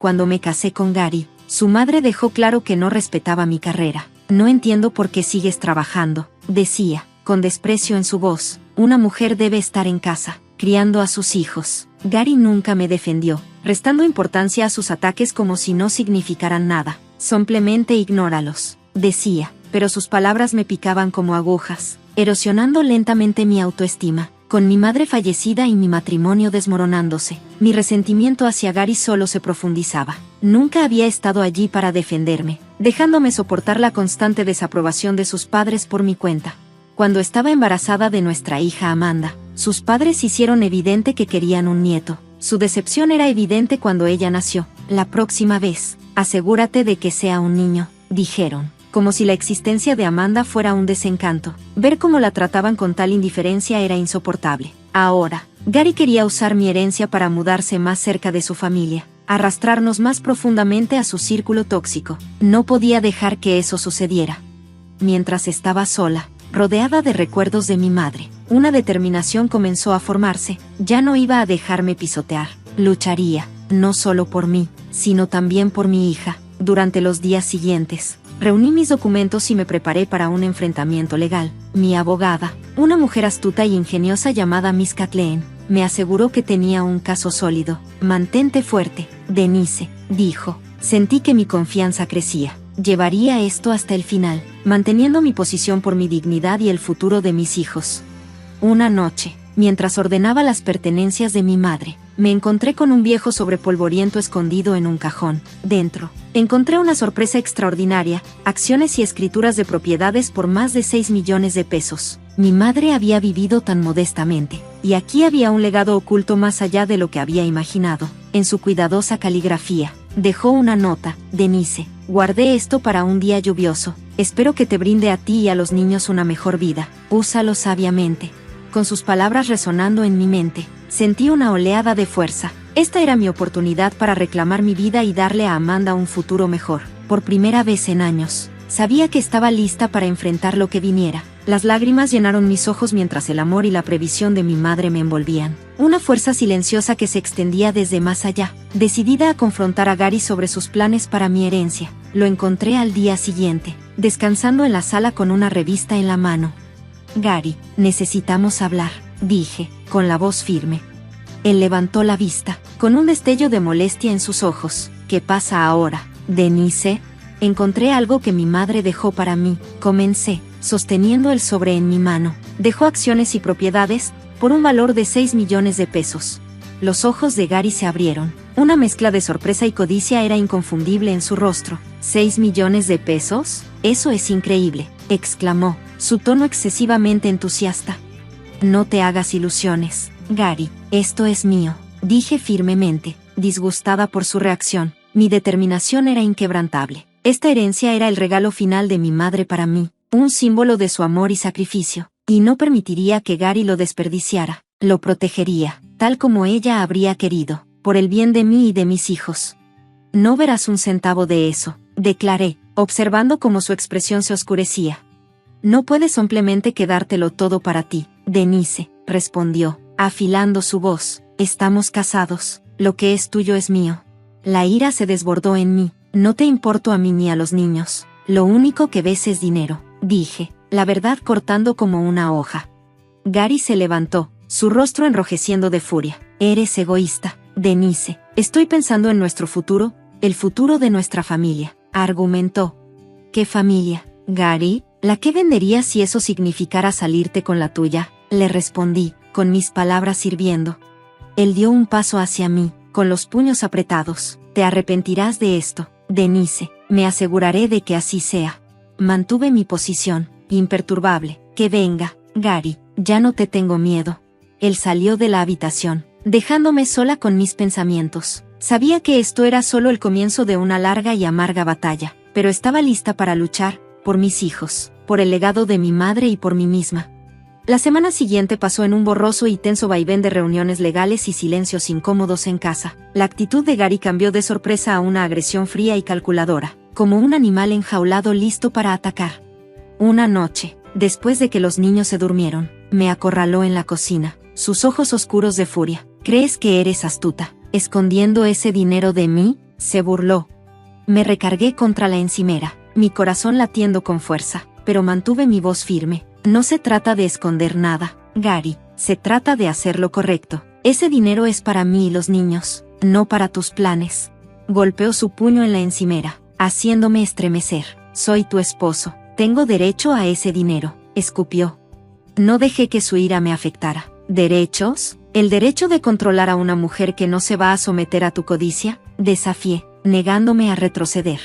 cuando me casé con Gary, su madre dejó claro que no respetaba mi carrera. No entiendo por qué sigues trabajando, decía, con desprecio en su voz. Una mujer debe estar en casa, criando a sus hijos. Gary nunca me defendió, restando importancia a sus ataques como si no significaran nada. Simplemente ignóralos, decía, pero sus palabras me picaban como agujas, erosionando lentamente mi autoestima. Con mi madre fallecida y mi matrimonio desmoronándose, mi resentimiento hacia Gary solo se profundizaba. Nunca había estado allí para defenderme, dejándome soportar la constante desaprobación de sus padres por mi cuenta. Cuando estaba embarazada de nuestra hija Amanda, sus padres hicieron evidente que querían un nieto. Su decepción era evidente cuando ella nació. La próxima vez, asegúrate de que sea un niño, dijeron, como si la existencia de Amanda fuera un desencanto. Ver cómo la trataban con tal indiferencia era insoportable. Ahora, Gary quería usar mi herencia para mudarse más cerca de su familia, arrastrarnos más profundamente a su círculo tóxico. No podía dejar que eso sucediera. Mientras estaba sola, rodeada de recuerdos de mi madre, una determinación comenzó a formarse. Ya no iba a dejarme pisotear. Lucharía, no solo por mí, sino también por mi hija. Durante los días siguientes, reuní mis documentos y me preparé para un enfrentamiento legal. Mi abogada, una mujer astuta y ingeniosa llamada Miss Kathleen, me aseguró que tenía un caso sólido. Mantente fuerte, Denise, dijo. Sentí que mi confianza crecía. Llevaría esto hasta el final, manteniendo mi posición por mi dignidad y el futuro de mis hijos. Una noche, mientras ordenaba las pertenencias de mi madre, me encontré con un viejo sobre polvoriento escondido en un cajón. Dentro, encontré una sorpresa extraordinaria: acciones y escrituras de propiedades por más de 6 millones de pesos. Mi madre había vivido tan modestamente, y aquí había un legado oculto más allá de lo que había imaginado. En su cuidadosa caligrafía, dejó una nota: Denise, guardé esto para un día lluvioso. Espero que te brinde a ti y a los niños una mejor vida. Úsalo sabiamente. Con sus palabras resonando en mi mente, sentí una oleada de fuerza. Esta era mi oportunidad para reclamar mi vida y darle a Amanda un futuro mejor. Por primera vez en años, sabía que estaba lista para enfrentar lo que viniera. Las lágrimas llenaron mis ojos mientras el amor y la previsión de mi madre me envolvían. Una fuerza silenciosa que se extendía desde más allá, decidida a confrontar a Gary sobre sus planes para mi herencia. Lo encontré al día siguiente, descansando en la sala con una revista en la mano. Gary, necesitamos hablar, dije, con la voz firme. Él levantó la vista, con un destello de molestia en sus ojos. ¿Qué pasa ahora, Denise? Encontré algo que mi madre dejó para mí, comencé, sosteniendo el sobre en mi mano. Dejó acciones y propiedades, por un valor de 6 millones de pesos. Los ojos de Gary se abrieron. Una mezcla de sorpresa y codicia era inconfundible en su rostro. ¿6 millones de pesos? Eso es increíble, exclamó, su tono excesivamente entusiasta. No te hagas ilusiones, Gary, esto es mío, dije firmemente, disgustada por su reacción. Mi determinación era inquebrantable. Esta herencia era el regalo final de mi madre para mí, un símbolo de su amor y sacrificio, y no permitiría que Gary lo desperdiciara. Lo protegería, tal como ella habría querido, por el bien de mí y de mis hijos. No verás un centavo de eso, declaré, observando cómo su expresión se oscurecía. No puedes simplemente quedártelo todo para ti, Denise, respondió, afilando su voz. Estamos casados, lo que es tuyo es mío. La ira se desbordó en mí. No te importo a mí ni a los niños. Lo único que ves es dinero, dije, la verdad cortando como una hoja. Gary se levantó, su rostro enrojeciendo de furia. Eres egoísta, Denise. Estoy pensando en nuestro futuro, el futuro de nuestra familia, argumentó. ¿Qué familia, Gary? ¿La que venderías si eso significara salirte con la tuya? Le respondí, con mis palabras hirviendo. Él dio un paso hacia mí, con los puños apretados. Te arrepentirás de esto, Denise, me aseguraré de que así sea. Mantuve mi posición, imperturbable. Que venga, Gary, ya no te tengo miedo. Él salió de la habitación, dejándome sola con mis pensamientos. Sabía que esto era solo el comienzo de una larga y amarga batalla, pero estaba lista para luchar, por mis hijos, por el legado de mi madre y por mí misma. La semana siguiente pasó en un borroso y tenso vaivén de reuniones legales y silencios incómodos en casa. La actitud de Gary cambió de sorpresa a una agresión fría y calculadora, como un animal enjaulado listo para atacar. Una noche, después de que los niños se durmieron, me acorraló en la cocina, sus ojos oscuros de furia. ¿Crees que eres astuta, escondiendo ese dinero de mí? se burló. Me recargué contra la encimera, mi corazón latiendo con fuerza, pero mantuve mi voz firme. No se trata de esconder nada, Gary, se trata de hacer lo correcto. Ese dinero es para mí y los niños, no para tus planes. Golpeó su puño en la encimera, haciéndome estremecer. Soy tu esposo, tengo derecho a ese dinero, escupió. No dejé que su ira me afectara. ¿Derechos? ¿El derecho de controlar a una mujer que no se va a someter a tu codicia? Desafié, negándome a retroceder.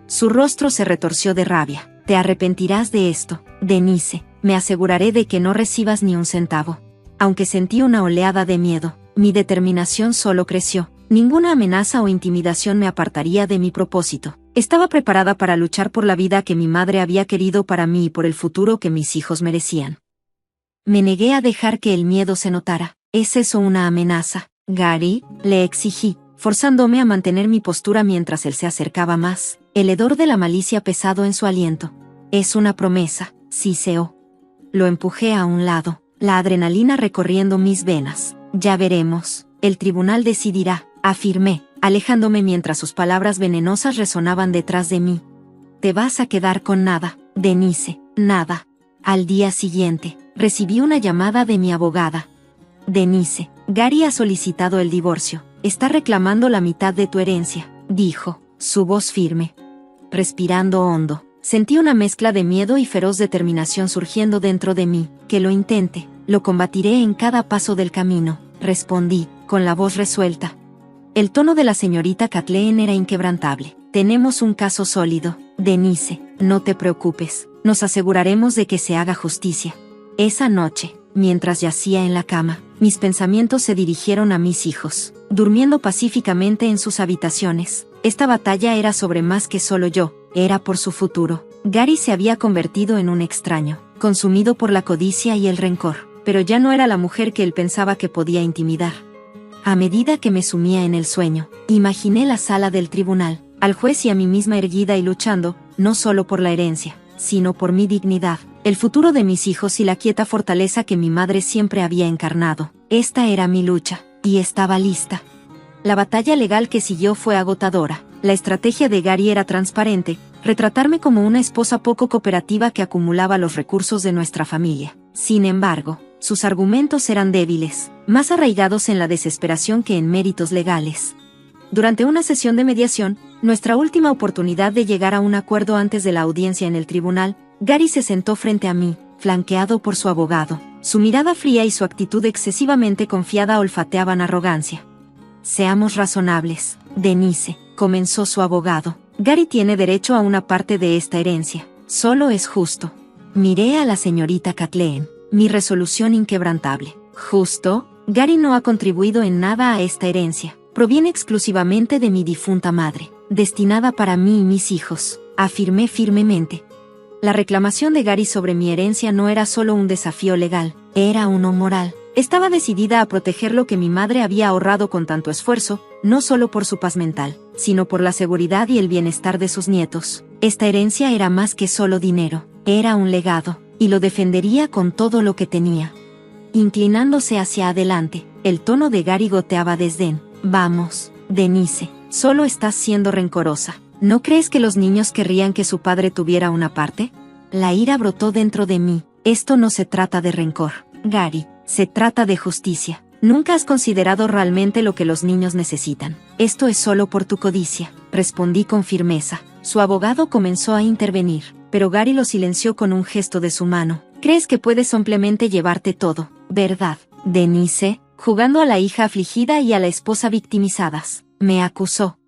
Su rostro se retorció de rabia. Te arrepentirás de esto, Denise. Me aseguraré de que no recibas ni un centavo. Aunque sentí una oleada de miedo, mi determinación solo creció. Ninguna amenaza o intimidación me apartaría de mi propósito. Estaba preparada para luchar por la vida que mi madre había querido para mí y por el futuro que mis hijos merecían. Me negué a dejar que el miedo se notara. ¿Es eso una amenaza, Gary?, le exigí, forzándome a mantener mi postura mientras él se acercaba más, el hedor de la malicia pesado en su aliento. Es una promesa, siseó. Lo empujé a un lado, la adrenalina recorriendo mis venas. Ya veremos, el tribunal decidirá, afirmé, alejándome mientras sus palabras venenosas resonaban detrás de mí. Te vas a quedar con nada, Denise, nada. Al día siguiente, recibí una llamada de mi abogada. Denise, Gary ha solicitado el divorcio. Está reclamando la mitad de tu herencia, dijo, su voz firme. Respirando hondo, sentí una mezcla de miedo y feroz determinación surgiendo dentro de mí. Que lo intente, lo combatiré en cada paso del camino, respondí, con la voz resuelta. El tono de la señorita Kathleen era inquebrantable. Tenemos un caso sólido, Denise, no te preocupes, nos aseguraremos de que se haga justicia. Esa noche, mientras yacía en la cama, mis pensamientos se dirigieron a mis hijos, durmiendo pacíficamente en sus habitaciones. Esta batalla era sobre más que solo yo, era por su futuro. Gary se había convertido en un extraño, consumido por la codicia y el rencor, pero ya no era la mujer que él pensaba que podía intimidar. A medida que me sumía en el sueño, imaginé la sala del tribunal, al juez y a mí misma erguida y luchando, no solo por la herencia, sino por mi dignidad, el futuro de mis hijos y la quieta fortaleza que mi madre siempre había encarnado. Esta era mi lucha, y estaba lista. La batalla legal que siguió fue agotadora. La estrategia de Gary era transparente, retratarme como una esposa poco cooperativa que acumulaba los recursos de nuestra familia. Sin embargo, sus argumentos eran débiles, más arraigados en la desesperación que en méritos legales. Durante una sesión de mediación, nuestra última oportunidad de llegar a un acuerdo antes de la audiencia en el tribunal, Gary se sentó frente a mí, flanqueado por su abogado. Su mirada fría y su actitud excesivamente confiada olfateaban arrogancia. Seamos razonables, Denise, comenzó su abogado. Gary tiene derecho a una parte de esta herencia. Solo es justo. Miré a la señorita Kathleen, mi resolución inquebrantable. ¿Justo? Gary no ha contribuido en nada a esta herencia. Proviene exclusivamente de mi difunta madre, destinada para mí y mis hijos, afirmé firmemente. La reclamación de Gary sobre mi herencia no era solo un desafío legal, era uno moral. Estaba decidida a proteger lo que mi madre había ahorrado con tanto esfuerzo, no solo por su paz mental, sino por la seguridad y el bienestar de sus nietos. Esta herencia era más que solo dinero, era un legado, y lo defendería con todo lo que tenía. Inclinándose hacia adelante, el tono de Gary goteaba desdén. Vamos, Denise, solo estás siendo rencorosa. ¿No crees que los niños querrían que su padre tuviera una parte? La ira brotó dentro de mí. Esto no se trata de rencor, Gary, se trata de justicia. Nunca has considerado realmente lo que los niños necesitan. Esto es solo por tu codicia, respondí con firmeza. Su abogado comenzó a intervenir, pero Gary lo silenció con un gesto de su mano. Crees que puedes simplemente llevarte todo, ¿verdad, Denise? Jugando a la hija afligida y a la esposa victimizadas, me acusó.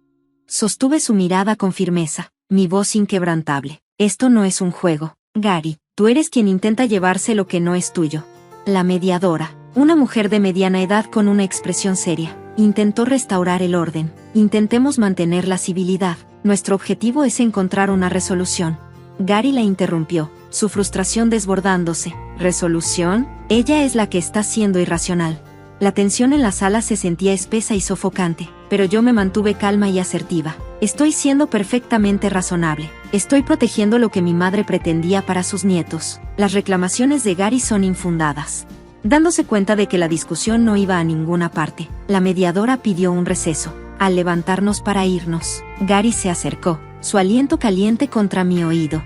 Sostuve su mirada con firmeza, mi voz inquebrantable. Esto no es un juego, Gary, tú eres quien intenta llevarse lo que no es tuyo. La mediadora, una mujer de mediana edad con una expresión seria, intentó restaurar el orden. Intentemos mantener la civilidad, nuestro objetivo es encontrar una resolución. Gary la interrumpió, su frustración desbordándose. ¿Resolución? Ella es la que está siendo irracional. La tensión en la sala se sentía espesa y sofocante, pero yo me mantuve calma y asertiva. Estoy siendo perfectamente razonable. Estoy protegiendo lo que mi madre pretendía para sus nietos. Las reclamaciones de Gary son infundadas. Dándose cuenta de que la discusión no iba a ninguna parte, la mediadora pidió un receso. Al levantarnos para irnos, Gary se acercó, su aliento caliente contra mi oído.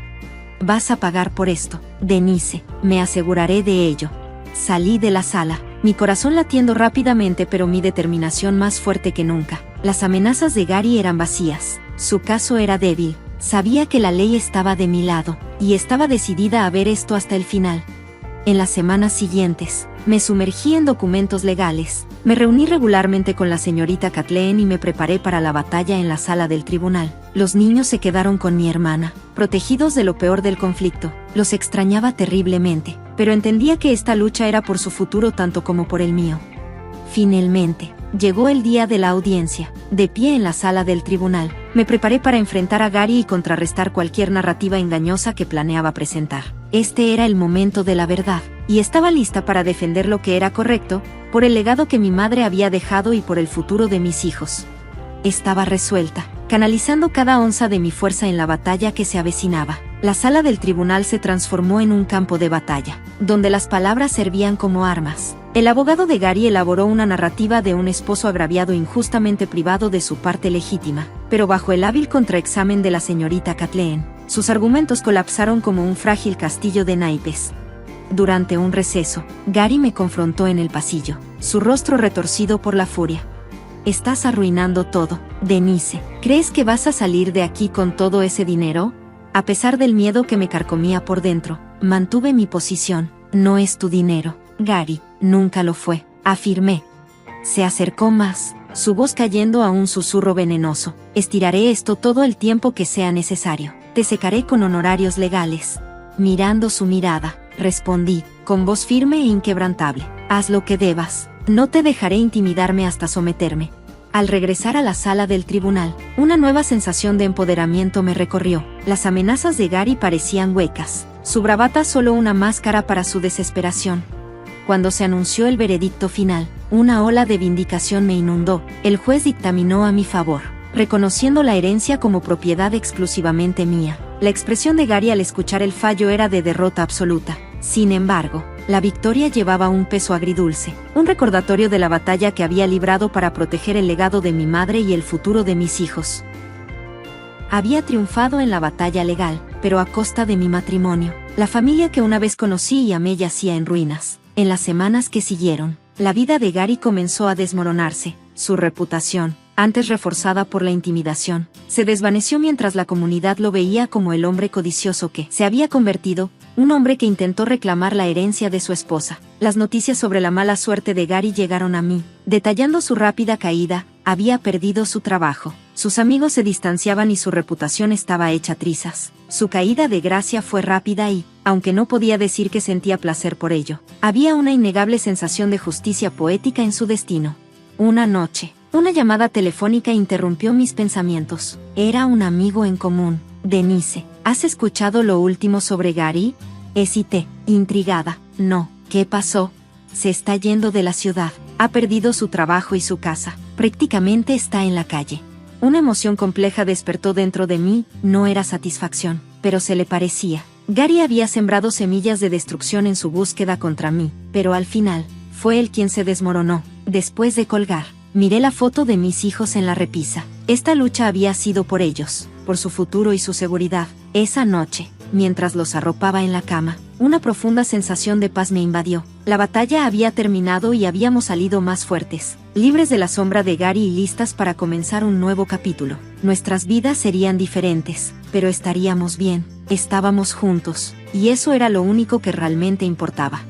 «Vas a pagar por esto, Denise, me aseguraré de ello». Salí de la sala, mi corazón latiendo rápidamente pero mi determinación más fuerte que nunca. Las amenazas de Gary eran vacías, su caso era débil, sabía que la ley estaba de mi lado, y estaba decidida a ver esto hasta el final. En las semanas siguientes, me sumergí en documentos legales, me reuní regularmente con la señorita Kathleen y me preparé para la batalla en la sala del tribunal. Los niños se quedaron con mi hermana, protegidos de lo peor del conflicto. Los extrañaba terriblemente, pero entendía que esta lucha era por su futuro tanto como por el mío. Finalmente, llegó el día de la audiencia. De pie en la sala del tribunal, me preparé para enfrentar a Gary y contrarrestar cualquier narrativa engañosa que planeaba presentar. Este era el momento de la verdad, y estaba lista para defender lo que era correcto, por el legado que mi madre había dejado y por el futuro de mis hijos. Estaba resuelta, canalizando cada onza de mi fuerza en la batalla que se avecinaba. La sala del tribunal se transformó en un campo de batalla, donde las palabras servían como armas. El abogado de Gary elaboró una narrativa de un esposo agraviado injustamente privado de su parte legítima, pero bajo el hábil contraexamen de la señorita Kathleen, sus argumentos colapsaron como un frágil castillo de naipes. Durante un receso, Gary me confrontó en el pasillo, su rostro retorcido por la furia. «Estás arruinando todo, Denise. ¿Crees que vas a salir de aquí con todo ese dinero?» A pesar del miedo que me carcomía por dentro, mantuve mi posición. «No es tu dinero, Gary, nunca lo fue», afirmé. Se acercó más, su voz cayendo a un susurro venenoso. «Estiraré esto todo el tiempo que sea necesario. Te secaré con honorarios legales». Mirando su mirada, respondí, con voz firme e inquebrantable: «Haz lo que debas. No te dejaré intimidarme hasta someterme». Al regresar a la sala del tribunal, una nueva sensación de empoderamiento me recorrió. Las amenazas de Gary parecían huecas, su bravata solo una máscara para su desesperación. Cuando se anunció el veredicto final, una ola de vindicación me inundó. El juez dictaminó a mi favor, reconociendo la herencia como propiedad exclusivamente mía. La expresión de Gary al escuchar el fallo era de derrota absoluta. Sin embargo, la victoria llevaba un peso agridulce, un recordatorio de la batalla que había librado para proteger el legado de mi madre y el futuro de mis hijos. Había triunfado en la batalla legal, pero a costa de mi matrimonio. La familia que una vez conocí y amé yacía en ruinas. En las semanas que siguieron, la vida de Gary comenzó a desmoronarse. Su reputación, antes reforzada por la intimidación, se desvaneció mientras la comunidad lo veía como el hombre codicioso que se había convertido, un hombre que intentó reclamar la herencia de su esposa. Las noticias sobre la mala suerte de Gary llegaron a mí, detallando su rápida caída. Había perdido su trabajo, sus amigos se distanciaban y su reputación estaba hecha trizas. Su caída de gracia fue rápida y, aunque no podía decir que sentía placer por ello, había una innegable sensación de justicia poética en su destino. Una noche, una llamada telefónica interrumpió mis pensamientos. Era un amigo en común. «Denise, ¿has escuchado lo último sobre Gary?», hesité, intrigada. «No, ¿qué pasó?». «Se está yendo de la ciudad, ha perdido su trabajo y su casa, prácticamente está en la calle». Una emoción compleja despertó dentro de mí. No era satisfacción, pero se le parecía. Gary había sembrado semillas de destrucción en su búsqueda contra mí, pero al final, fue él quien se desmoronó. Después de colgar, miré la foto de mis hijos en la repisa. Esta lucha había sido por ellos, por su futuro y su seguridad. Esa noche, mientras los arropaba en la cama, una profunda sensación de paz me invadió. La batalla había terminado y habíamos salido más fuertes, libres de la sombra de Gary y listas para comenzar un nuevo capítulo. Nuestras vidas serían diferentes, pero estaríamos bien, estábamos juntos, y eso era lo único que realmente importaba.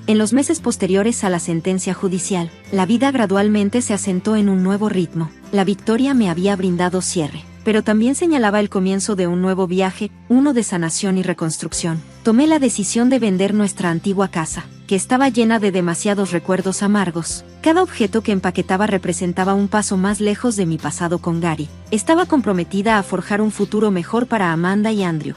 En los meses posteriores a la sentencia judicial, la vida gradualmente se asentó en un nuevo ritmo. La victoria me había brindado cierre, pero también señalaba el comienzo de un nuevo viaje, uno de sanación y reconstrucción. Tomé la decisión de vender nuestra antigua casa, que estaba llena de demasiados recuerdos amargos. Cada objeto que empaquetaba representaba un paso más lejos de mi pasado con Gary. Estaba comprometida a forjar un futuro mejor para Amanda y Andrew.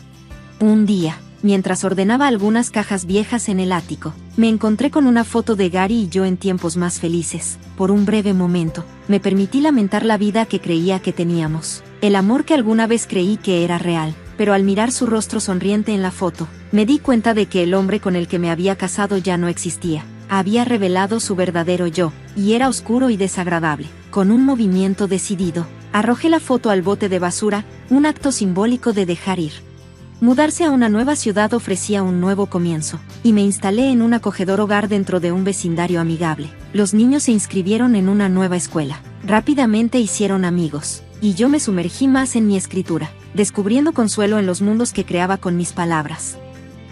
Un día, mientras ordenaba algunas cajas viejas en el ático, me encontré con una foto de Gary y yo en tiempos más felices. Por un breve momento, me permití lamentar la vida que creía que teníamos, el amor que alguna vez creí que era real, pero al mirar su rostro sonriente en la foto, me di cuenta de que el hombre con el que me había casado ya no existía. Había revelado su verdadero yo, y era oscuro y desagradable. Con un movimiento decidido, arrojé la foto al bote de basura, un acto simbólico de dejar ir. Mudarse a una nueva ciudad ofrecía un nuevo comienzo, y me instalé en un acogedor hogar dentro de un vecindario amigable. Los niños se inscribieron en una nueva escuela. Rápidamente hicieron amigos, y yo me sumergí más en mi escritura, descubriendo consuelo en los mundos que creaba con mis palabras.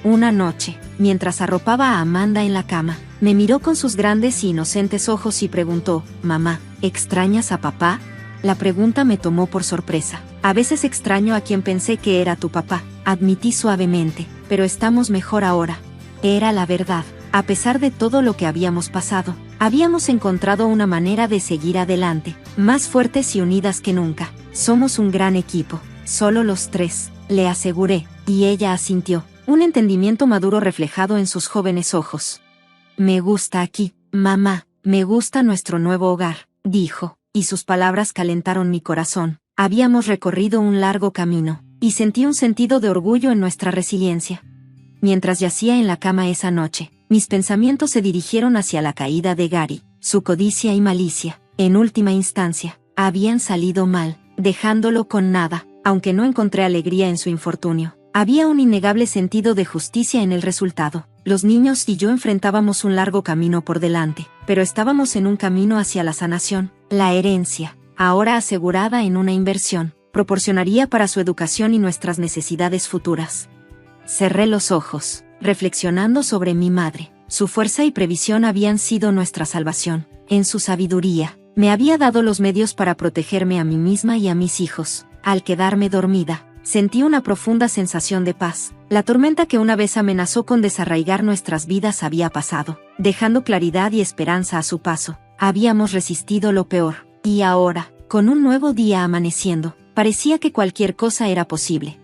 Una noche, mientras arropaba a Amanda en la cama, me miró con sus grandes e inocentes ojos y preguntó: «Mamá, ¿extrañas a papá?». La pregunta me tomó por sorpresa. «A veces extraño a quien pensé que era tu papá», admití suavemente, «pero estamos mejor ahora». Era la verdad. A pesar de todo lo que habíamos pasado, habíamos encontrado una manera de seguir adelante, más fuertes y unidas que nunca. «Somos un gran equipo, solo los tres», le aseguré, y ella asintió, un entendimiento maduro reflejado en sus jóvenes ojos. «Me gusta aquí, mamá, me gusta nuestro nuevo hogar», dijo, y sus palabras calentaron mi corazón. Habíamos recorrido un largo camino, y sentí un sentido de orgullo en nuestra resiliencia. Mientras yacía en la cama esa noche, mis pensamientos se dirigieron hacia la caída de Gary. Su codicia y malicia, en última instancia, habían salido mal, dejándolo con nada. Aunque no encontré alegría en su infortunio, había un innegable sentido de justicia en el resultado. Los niños y yo enfrentábamos un largo camino por delante, pero estábamos en un camino hacia la sanación. La herencia, ahora asegurada en una inversión, proporcionaría para su educación y nuestras necesidades futuras. Cerré los ojos, reflexionando sobre mi madre. Su fuerza y previsión habían sido nuestra salvación. En su sabiduría, me había dado los medios para protegerme a mí misma y a mis hijos. Al quedarme dormida, sentí una profunda sensación de paz. La tormenta que una vez amenazó con desarraigar nuestras vidas había pasado, dejando claridad y esperanza a su paso. Habíamos resistido lo peor, y ahora, con un nuevo día amaneciendo, parecía que cualquier cosa era posible.